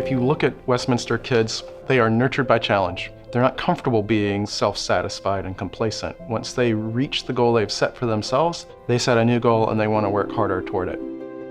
If you look at Westminster kids, they are nurtured by challenge. They're not comfortable being self-satisfied and complacent. Once they reach the goal they've set for themselves, they set a new goal and they want to work harder toward it.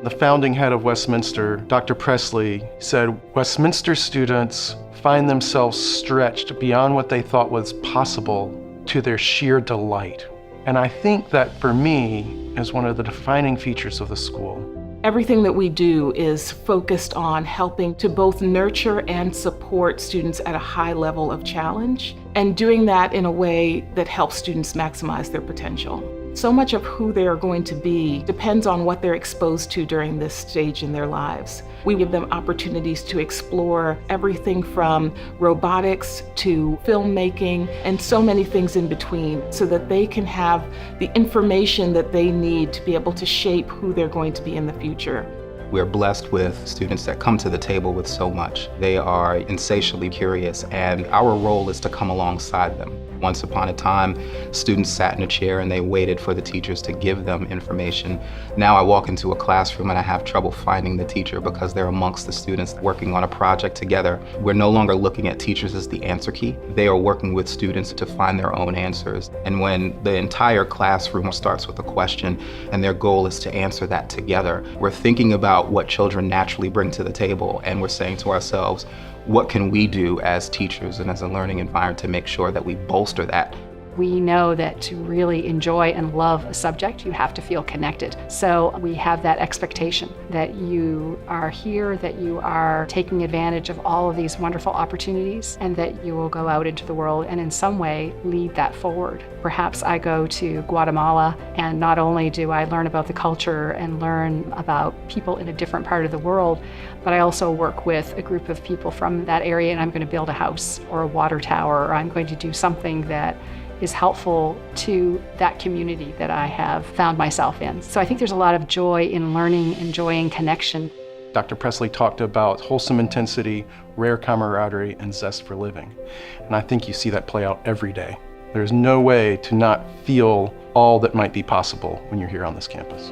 The founding head of Westminster, Dr. Presley, said Westminster students find themselves stretched beyond what they thought was possible to their sheer delight. And I think that for me is one of the defining features of the school. Everything that we do is focused on helping to both nurture and support students at a high level of challenge, and doing that in a way that helps students maximize their potential. So much of who they are going to be depends on what they're exposed to during this stage in their lives. We give them opportunities to explore everything from robotics to filmmaking and so many things in between, so that they can have the information that they need to be able to shape who they're going to be in the future. We're blessed with students that come to the table with so much. They are insatiably curious, and our role is to come alongside them. Once upon a time, students sat in a chair and they waited for the teachers to give them information. Now I walk into a classroom and I have trouble finding the teacher because they're amongst the students working on a project together. We're no longer looking at teachers as the answer key. They are working with students to find their own answers. And when the entire classroom starts with a question and their goal is to answer that together, we're thinking about what children naturally bring to the table, and we're saying to ourselves, what can we do as teachers and as a learning environment to make sure that we bolster that? We know that to really enjoy and love a subject, you have to feel connected. So we have that expectation that you are here, that you are taking advantage of all of these wonderful opportunities, and that you will go out into the world and in some way lead that forward. Perhaps I go to Guatemala, and not only do I learn about the culture and learn about people in a different part of the world, but I also work with a group of people from that area, and I'm going to build a house or a water tower, or I'm going to do something that is helpful to that community that I have found myself in. So I think there's a lot of joy in learning, enjoying connection. Dr. Presley talked about wholesome intensity, rare camaraderie, and zest for living. And I think you see that play out every day. There's no way to not feel all that might be possible when you're here on this campus.